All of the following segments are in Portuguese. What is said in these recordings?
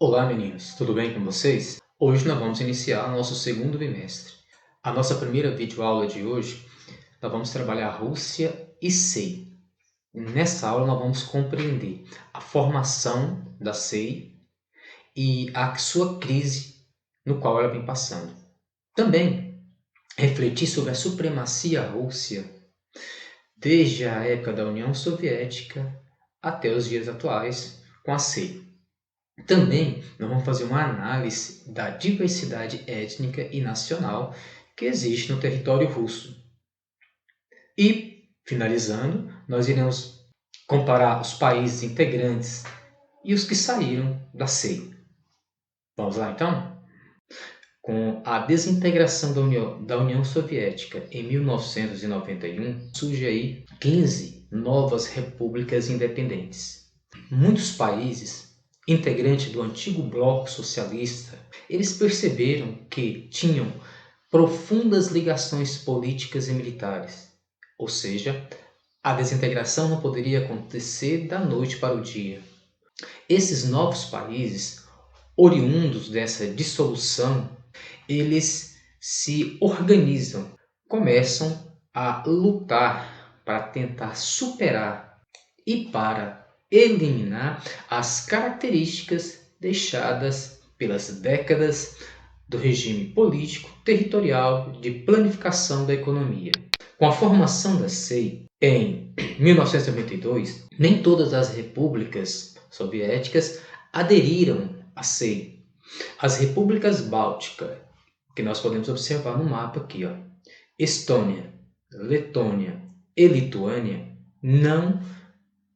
Olá meninos, tudo bem com vocês? Hoje nós vamos iniciar nosso segundo bimestre. A nossa primeira videoaula de hoje, nós vamos trabalhar Rússia e SEI. Nessa aula nós vamos compreender a formação da SEI e a sua crise no qual ela vem passando. Também refletir sobre a supremacia russa desde a época da União Soviética até os dias atuais com a SEI. Também nós vamos fazer uma análise da diversidade étnica e nacional que existe no território russo. E, finalizando, nós iremos comparar os países integrantes e os que saíram da SEI. Vamos lá então? Com a desintegração da União Soviética em 1991, surge aí 15 novas repúblicas independentes. Muitos países integrantes do antigo bloco socialista, eles perceberam que tinham profundas ligações políticas e militares, ou seja, a desintegração não poderia acontecer da noite para o dia. Esses novos países, oriundos dessa dissolução, eles se organizam, começam a lutar para tentar superar e para eliminar as características deixadas pelas décadas do regime político territorial de planificação da economia. Com a formação da SEI em 1992, nem todas as repúblicas soviéticas aderiram à SEI. As repúblicas bálticas, que nós podemos observar no mapa aqui, Estônia, Letônia e Lituânia, não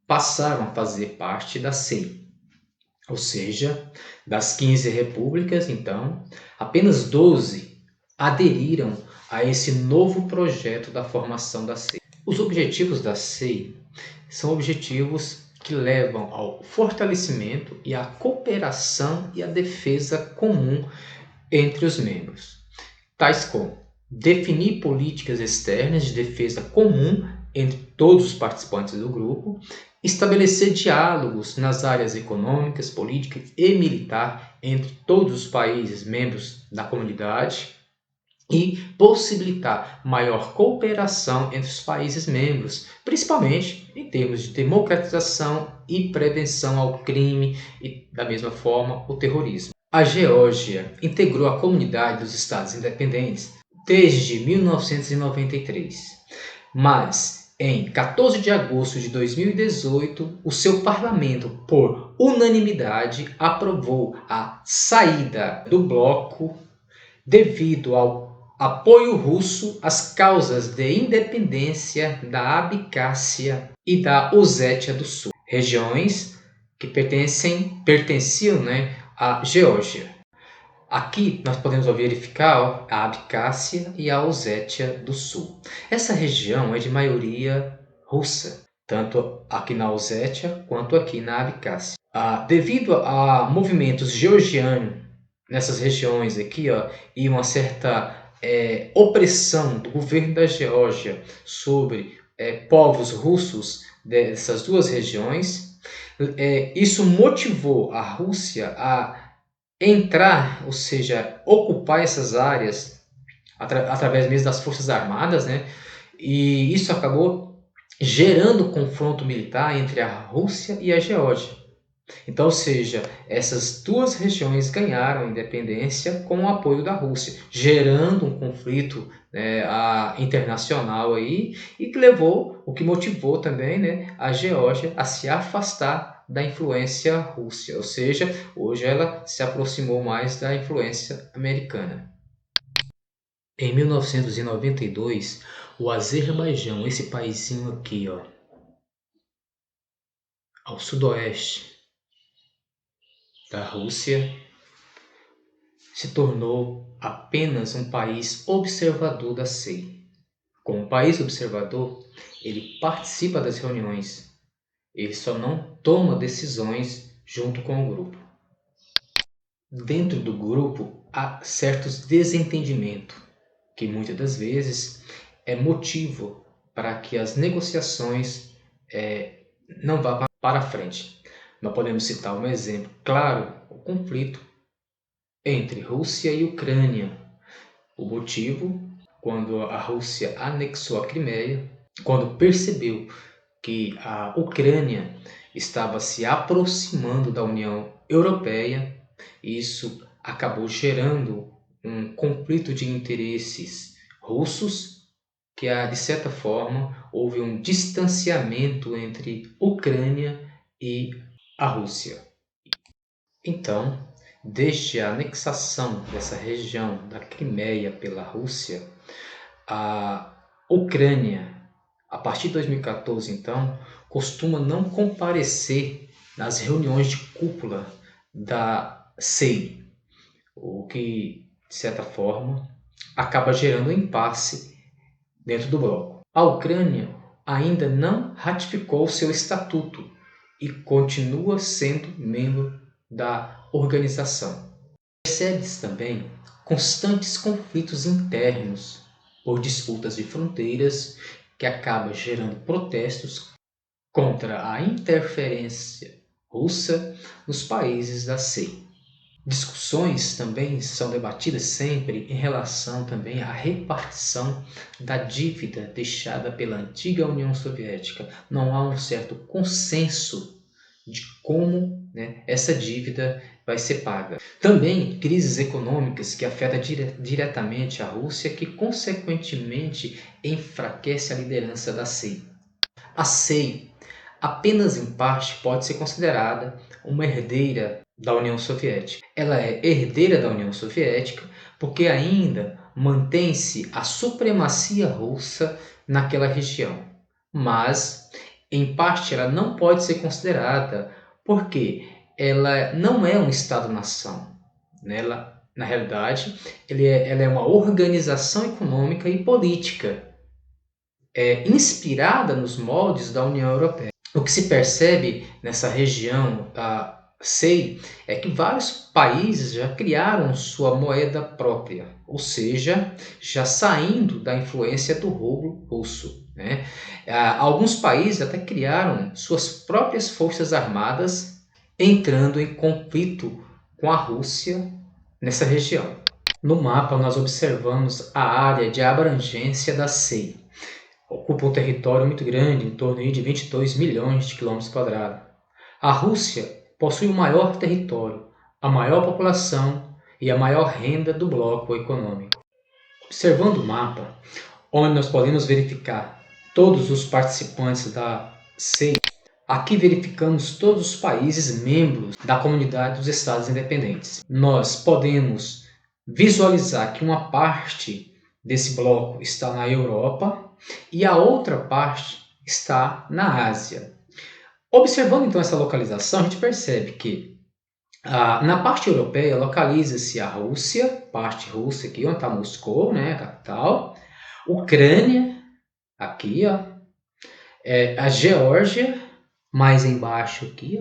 passaram a fazer parte da SEI. Ou seja, das 15 repúblicas, então, apenas 12 aderiram a esse novo projeto da formação da SEI. Os objetivos da SEI são objetivos que levam ao fortalecimento e à cooperação e à defesa comum entre os membros, tais como definir políticas externas de defesa comum entre todos os participantes do grupo, estabelecer diálogos nas áreas econômicas, políticas e militar entre todos os países membros da comunidade e possibilitar maior cooperação entre os países membros, principalmente em termos de democratização e prevenção ao crime e, da mesma forma, o terrorismo. A Geórgia integrou a comunidade dos Estados Independentes desde 1993, mas em 14 de agosto de 2018, o seu parlamento, por unanimidade, aprovou a saída do bloco devido ao apoio russo às causas de independência da Abcásia e da Ossétia do Sul, regiões que pertenciam à Geórgia. Aqui nós podemos verificar a Abcásia e a Ossétia do Sul. Essa região é de maioria russa, tanto aqui na Ossétia quanto aqui na Abcásia. Devido a movimentos georgianos nessas regiões aqui, e uma certa opressão do governo da Geórgia sobre povos russos dessas duas regiões, isso motivou a Rússia a entrar, ou seja, ocupar essas áreas através mesmo das forças armadas, e isso acabou gerando confronto militar entre a Rússia e a Geórgia. Então, ou seja, essas duas regiões ganharam a independência com o apoio da Rússia, gerando um conflito internacional aí, e que motivou também a Geórgia a se afastar da influência russa, ou seja, hoje ela se aproximou mais da influência americana. Em 1992, o Azerbaijão, esse paísinho aqui, ao sudoeste da Rússia, se tornou apenas um país observador da SEI. Como país observador, ele participa das reuniões, ele só não toma decisões junto com o grupo. Dentro do grupo há certos desentendimentos, que muitas das vezes é motivo para que as negociações não vá para frente. Nós podemos citar um exemplo claro, o conflito entre Rússia e Ucrânia. O motivo, quando a Rússia anexou a Crimeia, quando percebeu que a Ucrânia estava se aproximando da União Europeia, isso acabou gerando um conflito de interesses russos, que de certa forma houve um distanciamento entre Ucrânia e a Rússia. Então, desde a anexação dessa região da Crimeia pela Rússia, a Ucrânia, a partir de 2014, então, costuma não comparecer nas reuniões de cúpula da CEI, o que, de certa forma, acaba gerando um impasse dentro do bloco. A Ucrânia ainda não ratificou seu estatuto e continua sendo membro da organização. Percebe-se também constantes conflitos internos por disputas de fronteiras que acabam gerando protestos contra a interferência russa nos países da CEI. Discussões também são debatidas sempre em relação também à repartição da dívida deixada pela antiga União Soviética. Não há um certo consenso de como, essa dívida vai ser paga. Também crises econômicas que afetam diretamente a Rússia, que consequentemente enfraquece a liderança da CEI. A CEI, apenas em parte, pode ser considerada uma herdeira da União Soviética. Ela é herdeira da União Soviética porque ainda mantém-se a supremacia russa naquela região. Mas, em parte, ela não pode ser considerada porque ela não é um Estado-nação. Ela, na realidade, ela é uma organização econômica e política inspirada nos moldes da União Europeia. O que se percebe nessa região da CEI é que vários países já criaram sua moeda própria, ou seja, já saindo da influência do rublo russo. Alguns países até criaram suas próprias forças armadas, entrando em conflito com a Rússia nessa região. No mapa nós observamos a área de abrangência da CEI. Ocupa um território muito grande, em torno de 22 milhões de quilômetros quadrados. A Rússia possui o maior território, a maior população e a maior renda do bloco econômico. Observando o mapa, onde nós podemos verificar todos os participantes da CEI, aqui verificamos todos os países membros da Comunidade dos Estados Independentes. Nós podemos visualizar que uma parte desse bloco está na Europa e a outra parte está na Ásia. Observando então essa localização, a gente percebe que na parte europeia localiza-se a Rússia, parte russa aqui, onde está Moscou, a capital, Ucrânia, aqui, a Geórgia, mais embaixo aqui,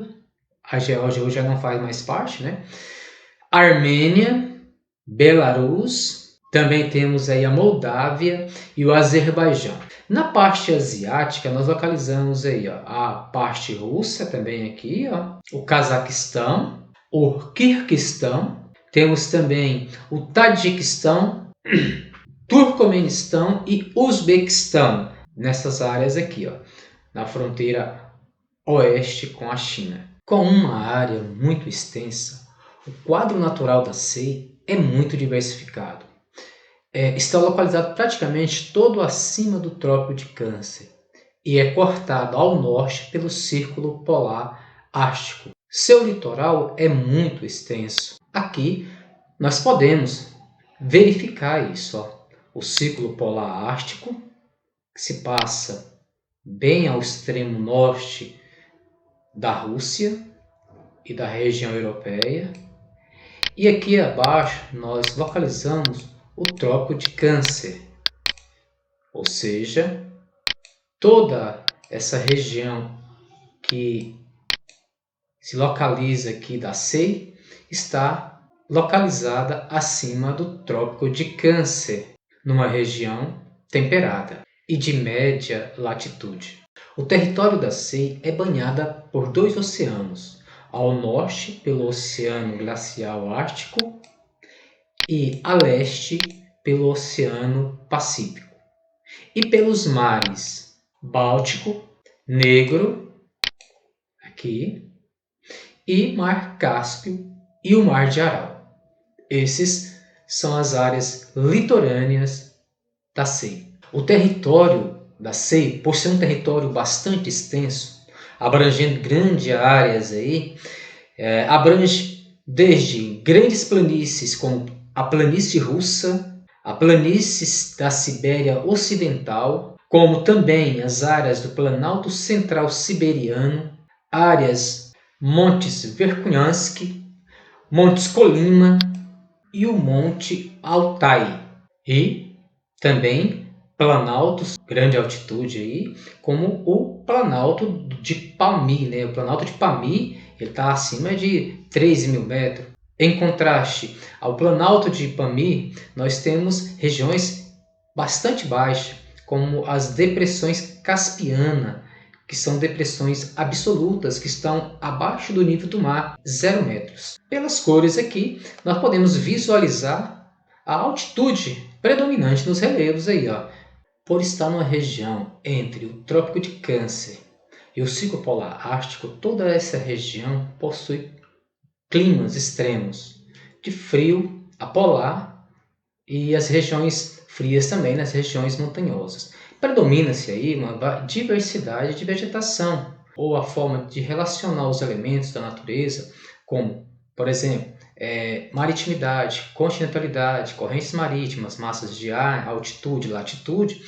a Geórgia hoje já não faz mais parte, Armênia, Belarus, também temos aí a Moldávia e o Azerbaijão. Na parte asiática, nós localizamos aí a parte russa também aqui, o Cazaquistão, o Quirguistão, temos também o Tajiquistão, Turcomenistão e Uzbequistão, nessas áreas aqui, na fronteira oeste com a China. Com uma área muito extensa, o quadro natural da CEI é muito diversificado. Está localizado praticamente todo acima do Trópico de Câncer e é cortado ao norte pelo Círculo Polar Ártico. Seu litoral é muito extenso. Aqui nós podemos verificar isso. O Círculo Polar Ártico, que se passa bem ao extremo norte da Rússia e da região europeia. E aqui abaixo nós localizamos o Trópico de Câncer, ou seja, toda essa região que se localiza aqui da CEI está localizada acima do Trópico de Câncer, numa região temperada e de média latitude. O território da CEI é banhado por 2 oceanos, ao norte pelo Oceano Glacial Ártico e a leste pelo Oceano Pacífico. E pelos mares Báltico, Negro, aqui, e Mar Cáspio e o Mar de Aral. Esses são as áreas litorâneas da SEI. O território da SEI, por ser um território bastante extenso, abrangendo grandes áreas aí, abrange desde grandes planícies como a planície russa, a planície da Sibéria Ocidental, como também as áreas do Planalto Central Siberiano, áreas Montes Verkhoyansk, Montes Kolyma e o Monte Altai. E também planaltos, grande altitude aí, como o Planalto de Pamir, né? O Planalto de Pamir está acima de 13.000 metros. Em contraste ao Planalto de Pamir, nós temos regiões bastante baixas, como as depressões Caspiana, que são depressões absolutas, que estão abaixo do nível do mar, 0 metros. Pelas cores aqui, nós podemos visualizar a altitude predominante nos relevos aí, ó. Por estar numa região entre o Trópico de Câncer e o Ciclo Polar Ártico, toda essa região possui climas extremos, de frio a polar e as regiões frias também nas regiões montanhosas. Predomina-se aí uma diversidade de vegetação, ou a forma de relacionar os elementos da natureza, como, por exemplo, maritimidade, continentalidade, correntes marítimas, massas de ar, altitude, latitude,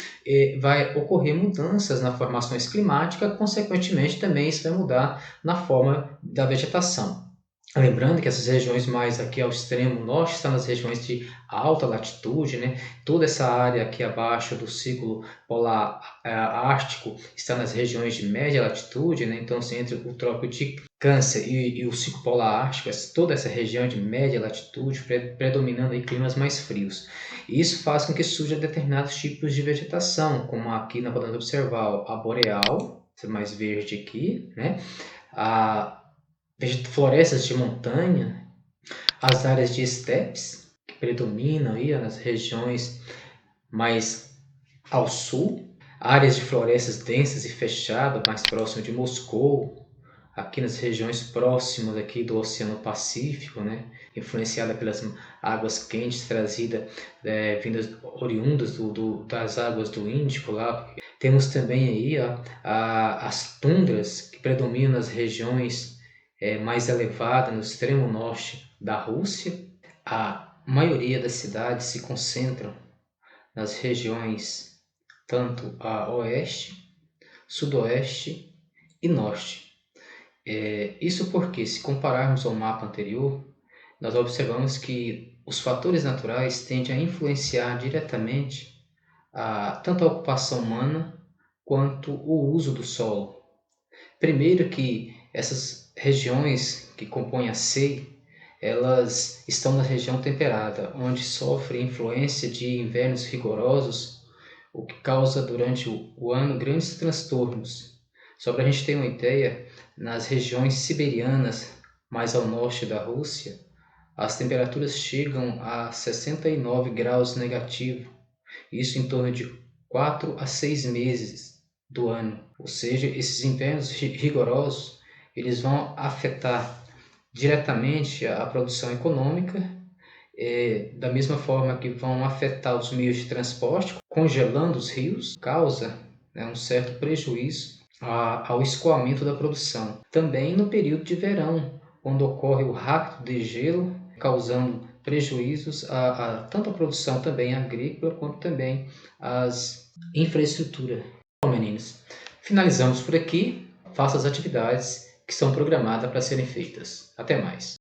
vai ocorrer mudanças nas formações climáticas, consequentemente também isso vai mudar na forma da vegetação. Lembrando que essas regiões mais aqui ao extremo norte estão nas regiões de alta latitude, né? Toda essa área aqui abaixo do ciclo polar ártico está nas regiões de média latitude, né? Então, assim, entre o Trópico de Câncer e o ciclo polar ártico, toda essa região de média latitude, predominando aí climas mais frios. E isso faz com que surjam determinados tipos de vegetação, como aqui nós podemos observar a boreal, mais verde aqui, né? A florestas de montanha, as áreas de estepes, que predominam aí nas regiões mais ao sul, áreas de florestas densas e fechadas, mais próximo de Moscou, aqui nas regiões próximas aqui do Oceano Pacífico, né, influenciada pelas águas quentes trazidas, vindas oriundas das águas do Índico lá. Temos também aí as tundras que predominam nas regiões mais elevada no extremo norte da Rússia. A maioria das cidades se concentram nas regiões tanto a oeste, sudoeste e norte. Isso porque, se compararmos ao mapa anterior, nós observamos que os fatores naturais tendem a influenciar diretamente tanto a ocupação humana quanto o uso do solo. Primeiro que essas regiões que compõem a SEI, elas estão na região temperada, onde sofre influência de invernos rigorosos, o que causa durante o ano grandes transtornos. Só para a gente ter uma ideia, nas regiões siberianas, mais ao norte da Rússia, as temperaturas chegam a 69 graus negativo, isso em torno de 4 a 6 meses do ano. Ou seja, esses invernos rigorosos, eles vão afetar diretamente a produção econômica, da mesma forma que vão afetar os meios de transporte, congelando os rios, causa, né, um certo prejuízo ao escoamento da produção. Também no período de verão, quando ocorre o rápido degelo, causando prejuízos tanto à produção também agrícola, quanto também às infraestruturas. Bom, meninos, finalizamos por aqui. Faça as atividades que são programadas para serem feitas. Até mais.